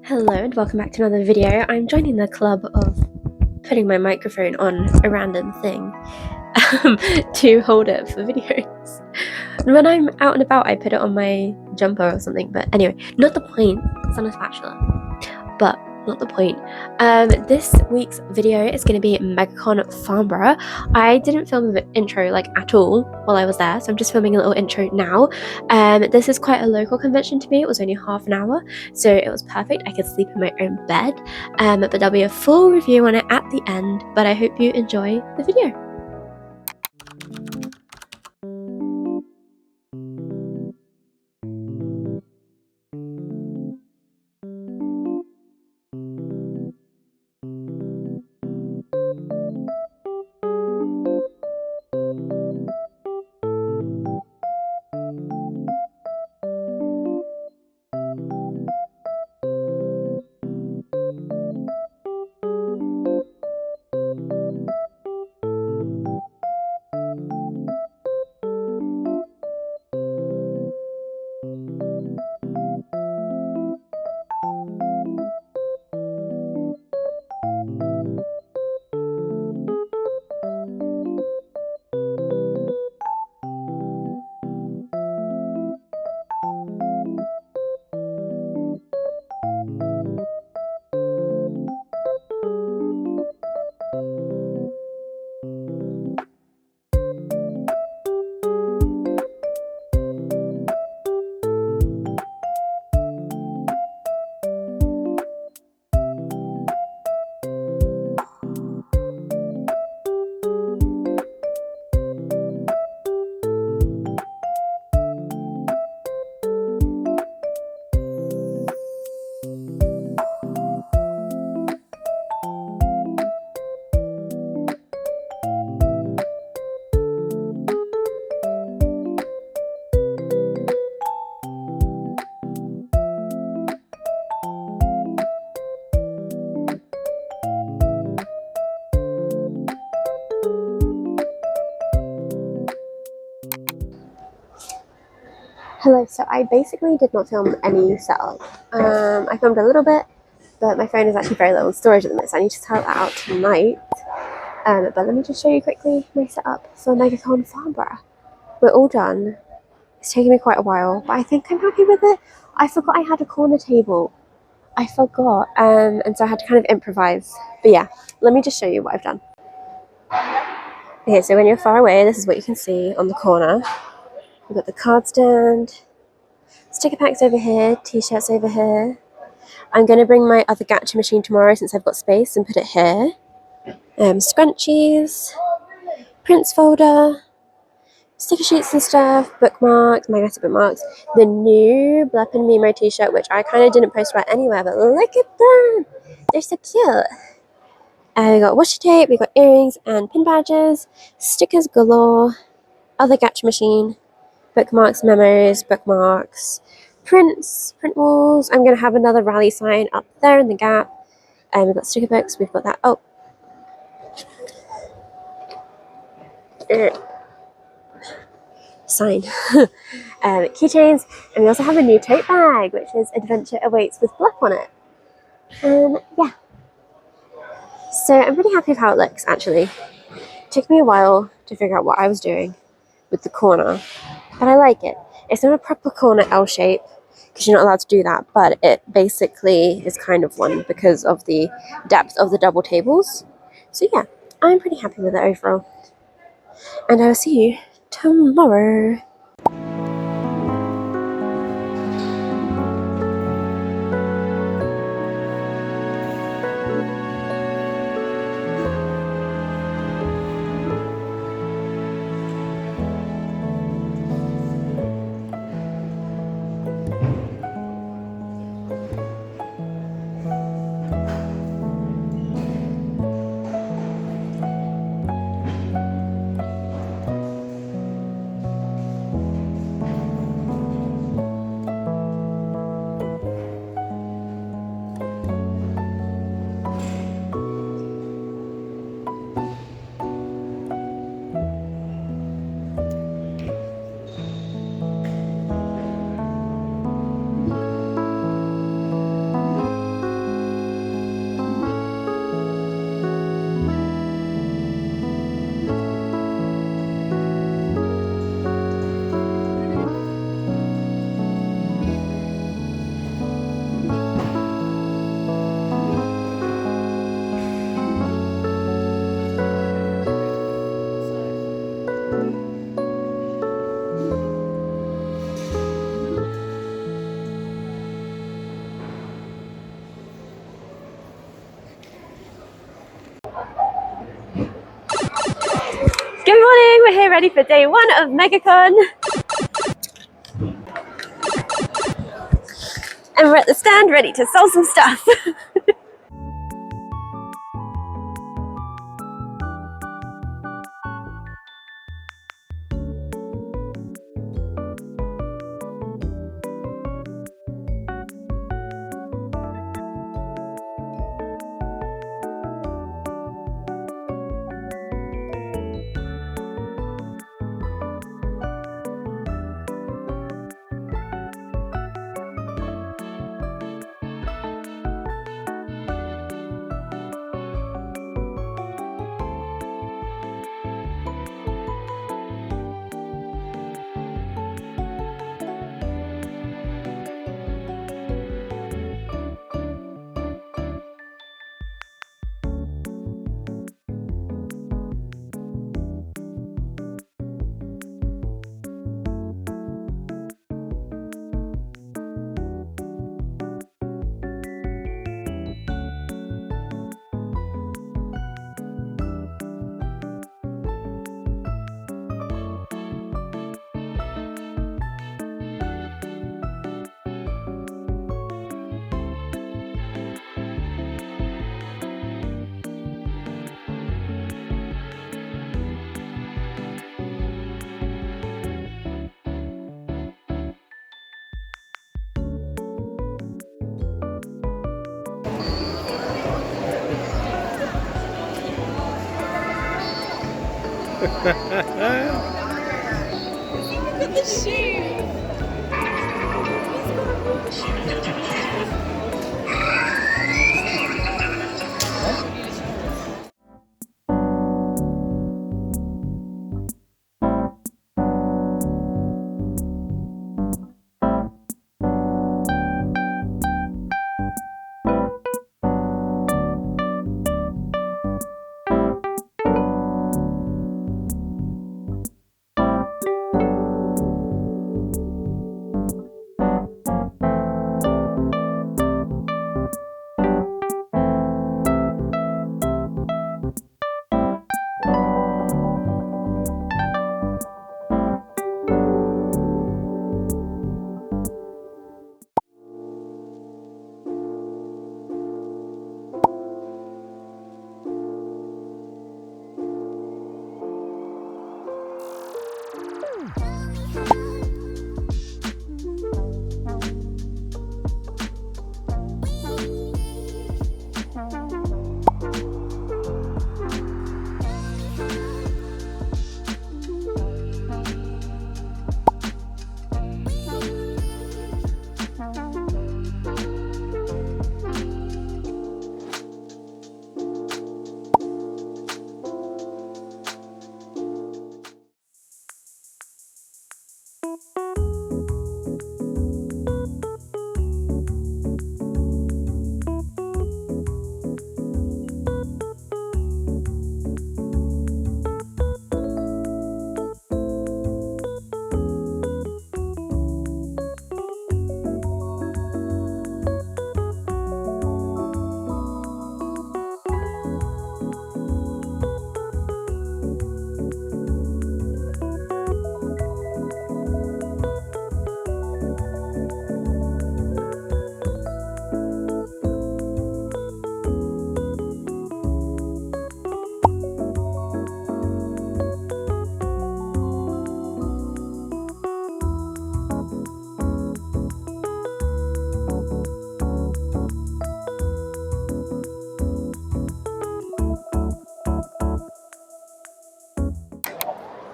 Hello and welcome back to another video. I'm joining the club of putting my microphone on a random thing to hold it for videos. When I'm out and about, I put it on my jumper or something, but anyway, not the point. It's on a spatula, but not the point. This week's video is going to be Megacon Farnborough. I didn't film the intro at all while I was there, so I'm just filming a little intro now. This is quite a local convention to me. It was only half an hour, so it was perfect. I could sleep in my own bed, but there'll be a full review on it at the end, but I hope you enjoy the video. Hello, so I basically did not film any setup. I filmed a little bit, but my phone is actually very low on storage at the minute, so I need to try that out tonight. But let me just show you quickly my setup for Megacon Farnborough. We're all done. It's taken me quite a while, but I think I'm happy with it. I forgot I had a corner table. I forgot, and so I had to kind of improvise. But yeah, let me just show you what I've done. Okay, so when you're far away, this is what you can see on the corner. We've got the card stand, sticker packs over here, t-shirts over here. I'm going to bring my other gacha machine tomorrow since I've got space and put it here. Scrunchies, prints folder, sticker sheets and stuff, bookmarks, magnetic bookmarks, the new Blep and Mimo t-shirt, which I kind of didn't post about anywhere, but look at them! They're so cute! We got washi tape, we got earrings and pin badges, stickers galore, other gacha machine, bookmarks, memos, bookmarks, prints, print walls. I'm going to have another rally sign up there in the gap. We've got sticker books, we've got that. Oh. Sign. Keychains. And we also have a new tote bag, which is Adventure Awaits with Bluff on it. Yeah. So I'm pretty happy with how it looks, actually. It took me a while to figure out what I was doing with the corner, but I like it. It's not a proper corner L shape because you're not allowed to do that, but it basically is kind of one because of the depth of the double tables. So yeah, I'm pretty happy with it overall. And I will see you tomorrow. we're here ready for day 1 of Megacon. And we're at the stand ready to sell some stuff. Look at the shoe.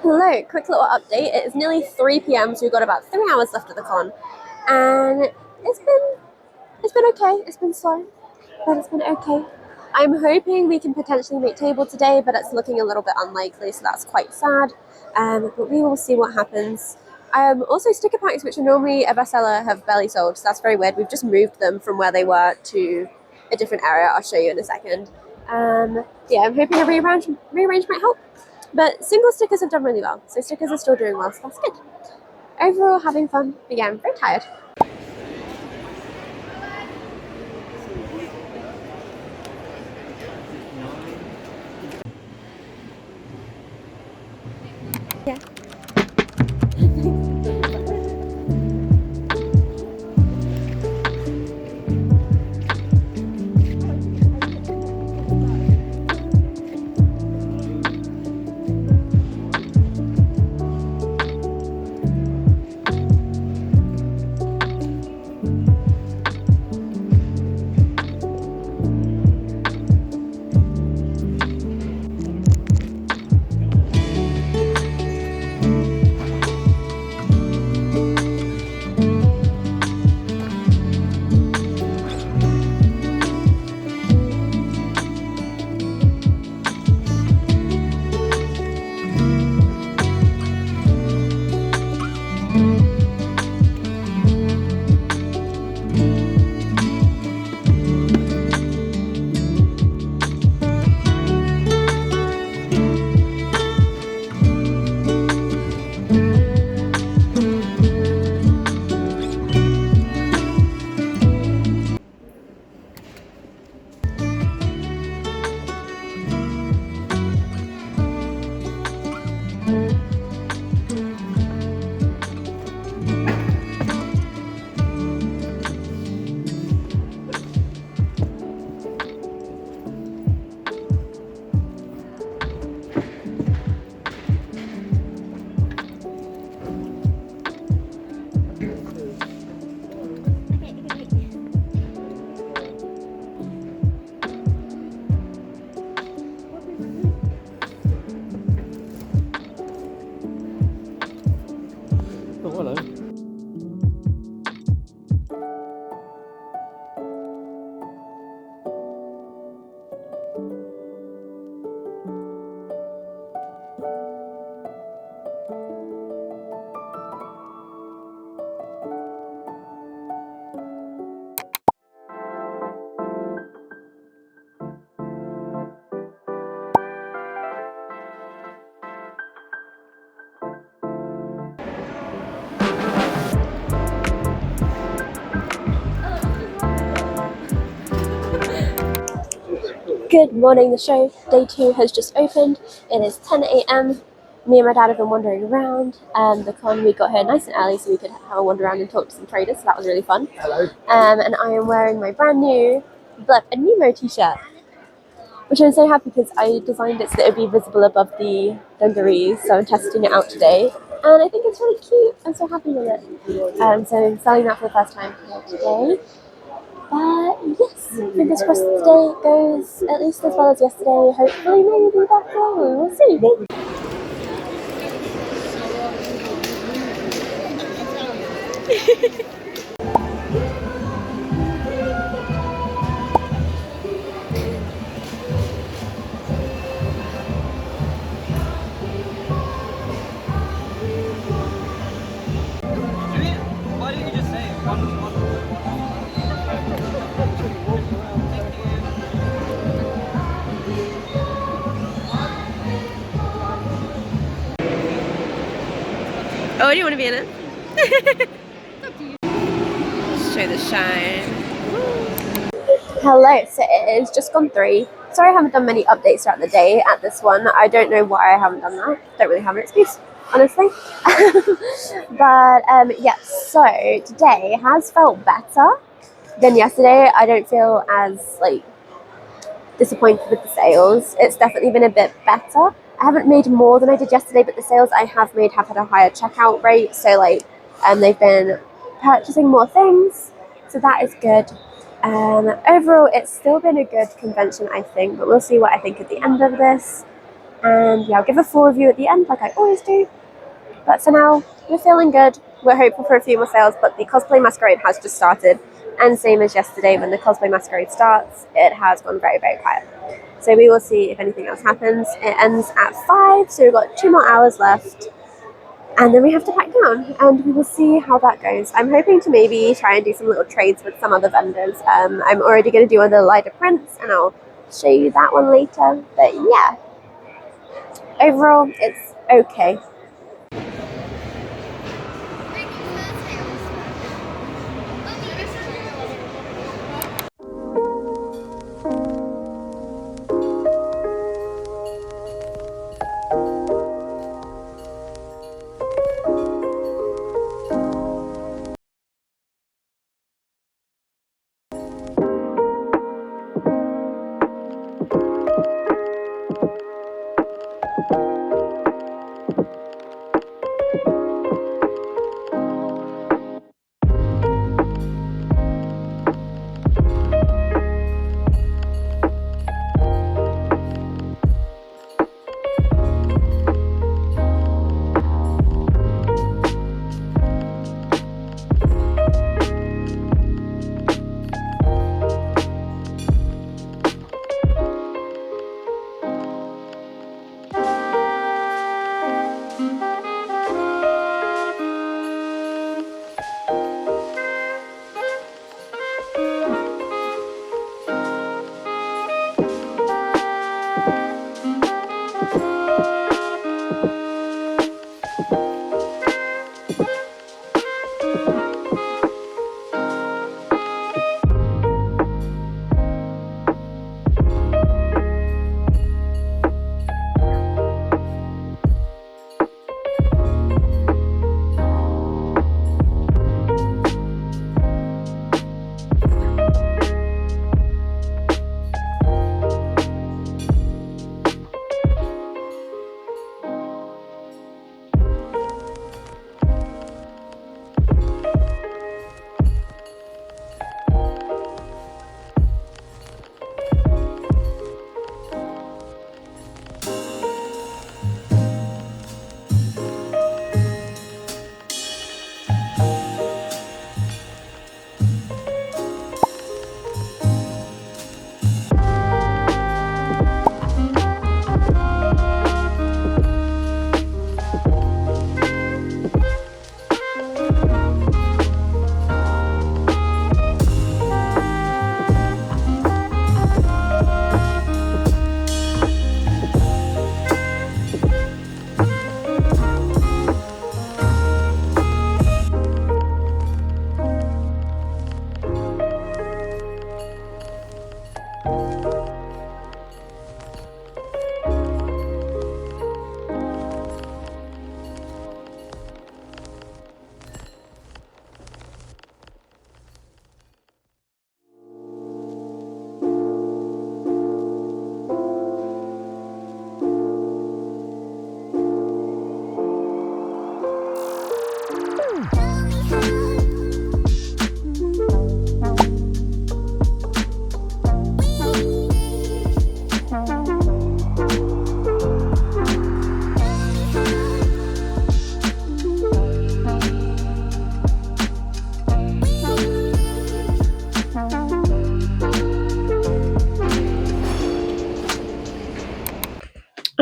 Hello, quick little update. It is nearly 3 p.m, so we've got about 3 hours left of the con, and it's been okay. It's been slow, but it's been okay. I'm hoping we can potentially make table today, but it's looking a little bit unlikely, so that's quite sad. But we will see what happens. Also, sticker packs, which are normally a bestseller, have barely sold, so that's very weird. We've just moved them from where they were to a different area. I'll show you in a second. Yeah, I'm hoping a rearrange might help. But single stickers have done really well, so stickers are still doing well, so that's good. Overall, having fun, but yeah, I'm very tired. Good morning, the show. Day 2 has just opened. It is 10 a.m. Me and my dad have been wandering around. The con, we got here nice and early so we could have a wander around and talk to some traders, so that was really fun. Hello. And I am wearing my brand new Blip and Nemo t-shirt, which I'm so happy because I designed it so that it would be visible above the dungarees, so I'm testing it out today. And I think it's really cute. I'm so happy with it. So I'm selling that for the first time here today. But yes, fingers crossed today goes at least as well as yesterday. Hopefully maybe better. We'll see. Why didn't you just say it? Oh, do you want to be in it? Show the shine. Hello, so it is just gone 3. Sorry I haven't done many updates throughout the day at this one. I don't know why I haven't done that. Don't really have an excuse, honestly. But yeah, so today has felt better than yesterday. I don't feel as disappointed with the sales. It's definitely been a bit better. I haven't made more than I did yesterday, but the sales I have made have had a higher checkout rate. So they've been purchasing more things, so that is good. Overall, it's still been a good convention, I think, but we'll see what I think at the end of this. And yeah, I'll give a full review at the end, like I always do. But for now, we're feeling good. We're hopeful for a few more sales, but the cosplay masquerade has just started. And same as yesterday, when the cosplay masquerade starts, it has gone very, very quiet. So we will see if anything else happens. It ends at 5, so we've got 2 more hours left. And then we have to pack down, and we will see how that goes. I'm hoping to maybe try and do some little trades with some other vendors. I'm already going to do one of the lighter prints, and I'll show you that one later. But yeah, overall, it's okay.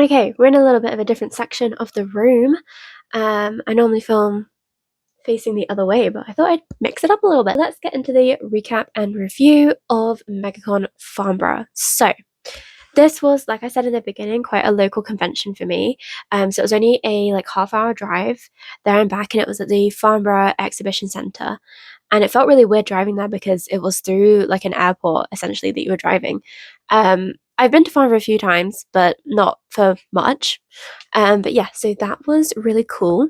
Okay, we're in a little bit of a different section of the room. I normally film facing the other way, but I thought I'd mix it up a little bit. Let's get into the recap and review of Megacon Farnborough. So, this was, like I said in the beginning, quite a local convention for me. So it was only a like half-hour drive there and back, and it was at the Farnborough Exhibition Centre. And it felt really weird driving there because it was through like an airport essentially that you were driving. I've been to Farnborough a few times, but not for much. But yeah, so that was really cool.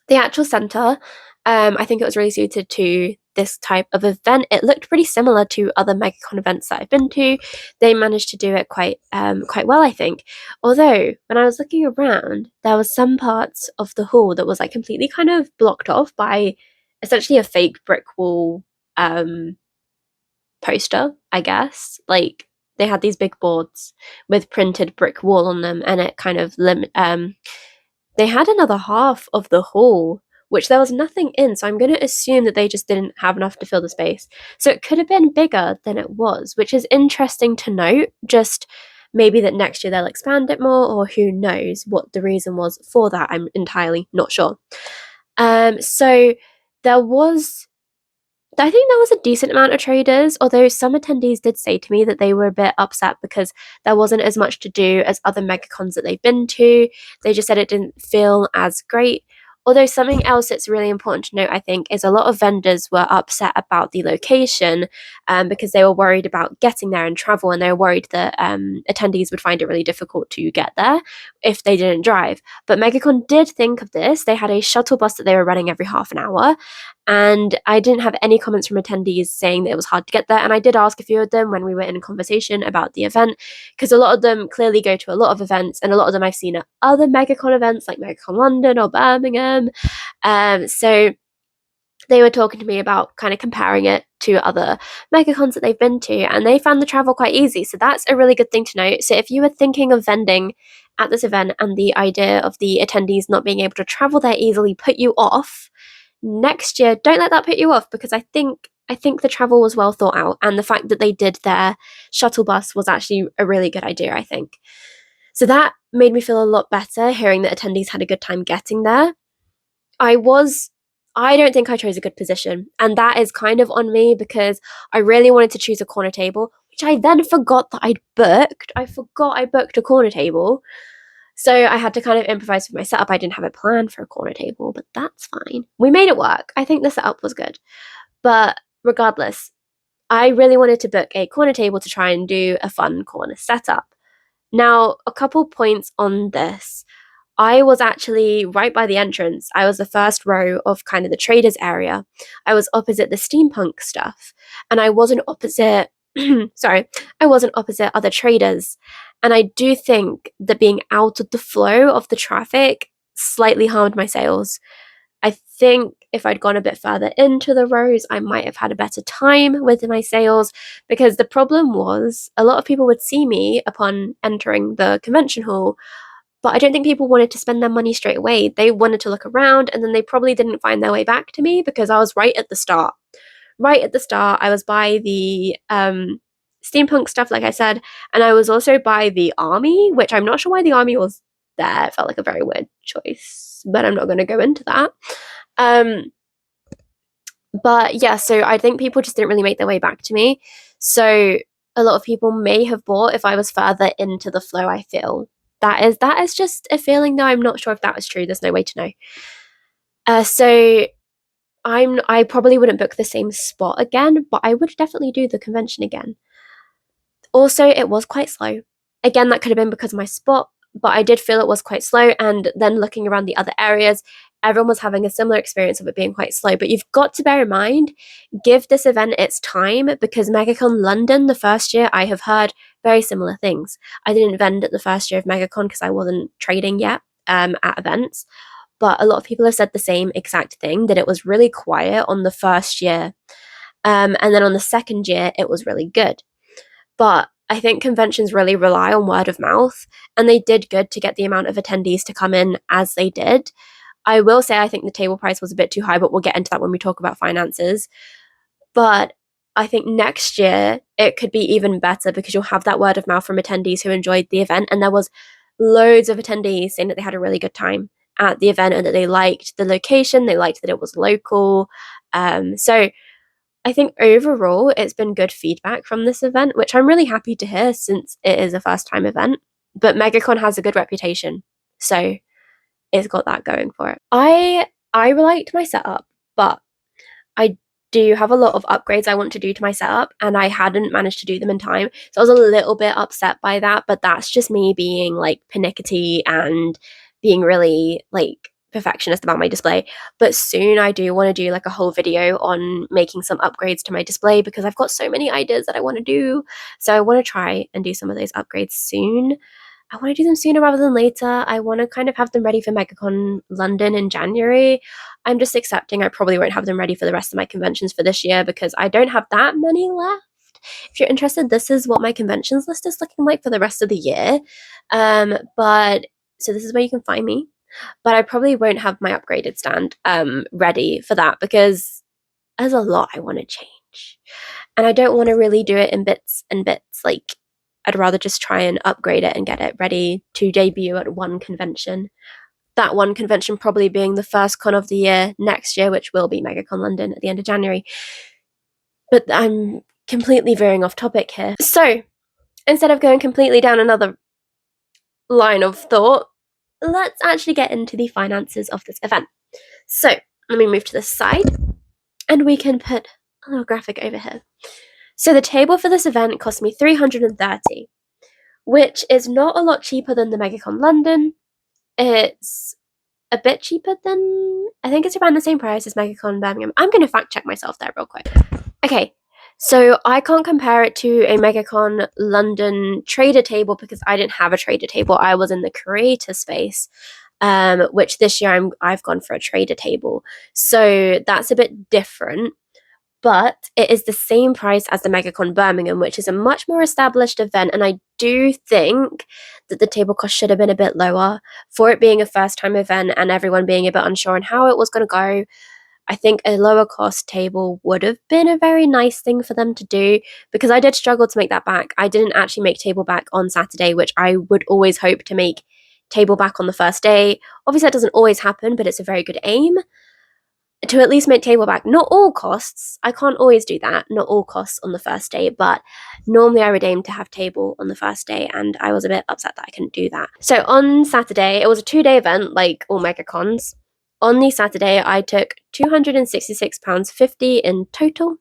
The actual centre, I think it was really suited to this type of event. It looked pretty similar to other Megacon events that I've been to. They managed to do it quite well, I think. Although when I was looking around, there was some parts of the hall that was like completely kind of blocked off by essentially a fake brick wall poster, I guess. Like they had these big boards with printed brick wall on them, and it kind of they had another half of the hall, which there was nothing in, so I'm going to assume that they just didn't have enough to fill the space. So it could have been bigger than it was, which is interesting to note. Just maybe that next year they'll expand it more, or who knows what the reason was for that. I'm entirely not sure. So there was I think there was a decent amount of traders, although some attendees did say to me that they were a bit upset because there wasn't as much to do as other megacons that they've been to. They just said it didn't feel as great. Although something else that's really important to note, I think, is a lot of vendors were upset about the location because they were worried about getting there and travel, and they were worried that attendees would find it really difficult to get there if they didn't drive. But Megacon did think of this. They had a shuttle bus that they were running every half an hour, and I didn't have any comments from attendees saying that it was hard to get there. And I did ask a few of them when we were in conversation about the event, because a lot of them clearly go to a lot of events, and a lot of them I've seen at other Megacon events like Megacon London or Birmingham. So they were talking to me about kind of comparing it to other megacons that they've been to, and they found the travel quite easy. So that's a really good thing to note. So if you were thinking of vending at this event and the idea of the attendees not being able to travel there easily put you off, next year don't let that put you off, because I think the travel was well thought out, and the fact that they did their shuttle bus was actually a really good idea, I think. So that made me feel a lot better hearing that attendees had a good time getting there. I don't think I chose a good position, and that is kind of on me because I really wanted to choose a corner table, which I then forgot that I'd booked. I forgot I booked a corner table. So I had to kind of improvise with my setup. I didn't have a plan for a corner table, but that's fine. We made it work. I think the setup was good. But regardless, I really wanted to book a corner table to try and do a fun corner setup. Now, a couple points on this. I was actually right by the entrance. I was the first row of kind of the traders area. I was opposite the steampunk stuff, and I wasn't opposite I wasn't opposite other traders. And I do think that being out of the flow of the traffic slightly harmed my sales. I think if I'd gone a bit further into the rows, I might have had a better time with my sales, because the problem was a lot of people would see me upon entering the convention hall, but I don't think people wanted to spend their money straight away. They wanted to look around, and then they probably didn't find their way back to me because I was right at the start. Right at the start, I was by the steampunk stuff, like I said, and I was also by the army, which I'm not sure why the army was there. It felt like a very weird choice, but I'm not going to go into that. But yeah, so I think people just didn't really make their way back to me. So a lot of people may have bought if I was further into the flow, I feel. That is just a feeling, though. I'm not sure if that was true. There's no way to know. So I probably wouldn't book the same spot again, but I would definitely do the convention again. Also, it was quite slow. Again, that could have been because of my spot, but I did feel it was quite slow. And then looking around the other areas, everyone was having a similar experience of it being quite slow. But you've got to bear in mind, give this event its time, because Megacon London, the first year, I have heard very similar things. I didn't vend at the first year of Megacon because I wasn't trading yet at events. But a lot of people have said the same exact thing, that it was really quiet on the first year. And then on the second year, it was really good. But I think conventions really rely on word of mouth, and they did good to get the amount of attendees to come in as they did. I will say I think the table price was a bit too high, but we'll get into that when we talk about finances. But I think next year it could be even better because you'll have that word of mouth from attendees who enjoyed the event, and there was loads of attendees saying that they had a really good time at the event and that they liked the location, they liked that it was local. So I think overall it's been good feedback from this event, which I'm really happy to hear since it is a first time event. But Megacon has a good reputation, so it's got that going for it. I liked my setup, but I do have a lot of upgrades I want to do to my setup, and I hadn't managed to do them in time. So I was a little bit upset by that, but that's just me being like pernickety and being really like perfectionist about my display. But soon I do want to do like a whole video on making some upgrades to my display because I've got so many ideas that I want to do. So I want to try and do some of those upgrades soon. I want to do them sooner rather than later. I want to kind of have them ready for Megacon London in January. I'm just accepting I probably won't have them ready for the rest of my conventions for this year because I don't have that many left. If you're interested, this is what my conventions list is looking like for the rest of the year. But so this is where you can find me. But I probably won't have my upgraded stand ready for that because there's a lot I want to change. And I don't want to really do it in bits and bits. Like, I'd rather just try and upgrade it and get it ready to debut at one convention. That one convention probably being the first con of the year next year, which will be Megacon London at the end of January. But I'm completely veering off topic here. So, instead of going completely down another line of thought, let's actually get into the finances of this event. So, let me move to the side, and we can put a little graphic over here. So the table for this event cost me $330, which is not a lot cheaper than the Megacon London. It's a bit cheaper than, I think it's around the same price as Megacon Birmingham. I'm going to fact check myself there real quick. Okay, so I can't compare it to a Megacon London trader table because I didn't have a trader table. I was in the creator space, which this year I've gone for a trader table. So that's a bit different. But it is the same price as the Megacon Birmingham, which is a much more established event. And I do think that the table cost should have been a bit lower for it being a first time event and everyone being a bit unsure on how it was going to go. I think a lower cost table would have been a very nice thing for them to do because I did struggle to make that back. I didn't actually make table back on Saturday, which I would always hope to make table back on the first day. Obviously, that doesn't always happen, but it's a very good aim to at least make table back. Not all costs. I can't always do that. Not all costs on the first day, but normally I would aim to have table on the first day, and I was a bit upset that I couldn't do that. So on Saturday, it was a 2-day event like all Megacons. On the Saturday, I took £266.50 in total.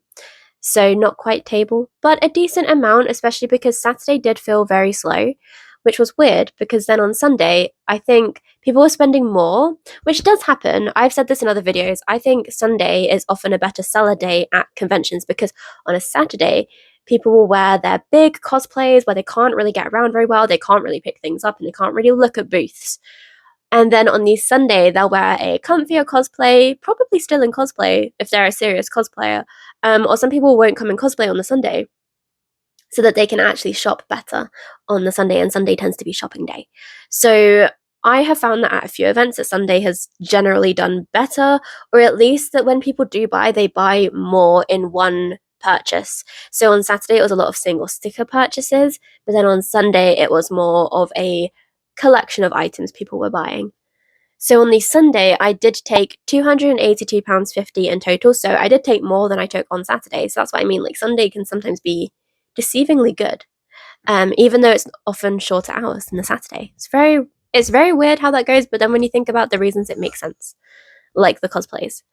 So not quite table, but a decent amount, especially because Saturday did feel very slow, which was weird because then on Sunday, I think people were spending more, which does happen. I've said this in other videos. I think Sunday is often a better seller day at conventions because on a Saturday, people will wear their big cosplays where they can't really get around very well, they can't really pick things up, and they can't really look at booths. And then on the Sunday, they'll wear a comfier cosplay, probably still in cosplay if they're a serious cosplayer, or some people won't come in cosplay on the Sunday so that they can actually shop better on the Sunday, and Sunday tends to be shopping day. So I have found that at a few events that Sunday has generally done better, or at least that when people do buy, they buy more in one purchase. So on Saturday, it was a lot of single sticker purchases, but then on Sunday, it was more of a collection of items people were buying. So on the Sunday, I did take £282.50 in total. So I did take more than I took on Saturday. So that's what I mean. Like Sunday can sometimes be deceivingly good, even though it's often shorter hours than the Saturday. It's very weird how that goes. But then when you think about the reasons, it makes sense, like the cosplays.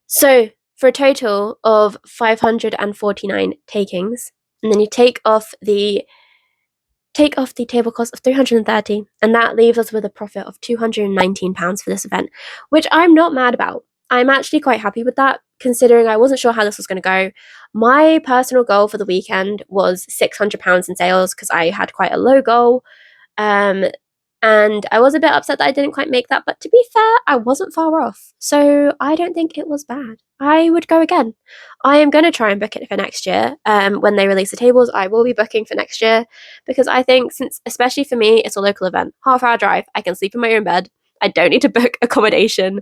So for a total of 549 takings, and then you take off the table cost of 330, and that leaves us with a profit of £219 for this event, which I'm not mad about. I'm actually quite happy with that, considering I wasn't sure how this was going to go. My personal goal for the weekend was £600 in sales because I had quite a low goal. And I was a bit upset that I didn't quite make that, but to be fair, I wasn't far off. So I don't think it was bad. I would go again. I am going to try and book it for next year. When they release the tables, I will be booking for next year because I think, since, especially for me, it's a local event, half-hour drive, I can sleep in my own bed. I don't need to book accommodation.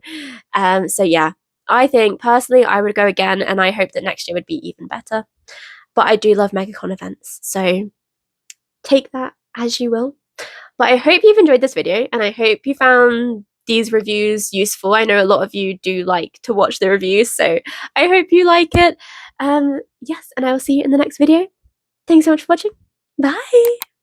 So yeah, I think personally I would go again, and I hope that next year would be even better. But I do love Megacon events, so take that as you will. But I hope you've enjoyed this video, and I hope you found these reviews useful. I know a lot of you do like to watch the reviews, so I hope you like it. Yes, and I will see you in the next video. Thanks so much for watching. Bye!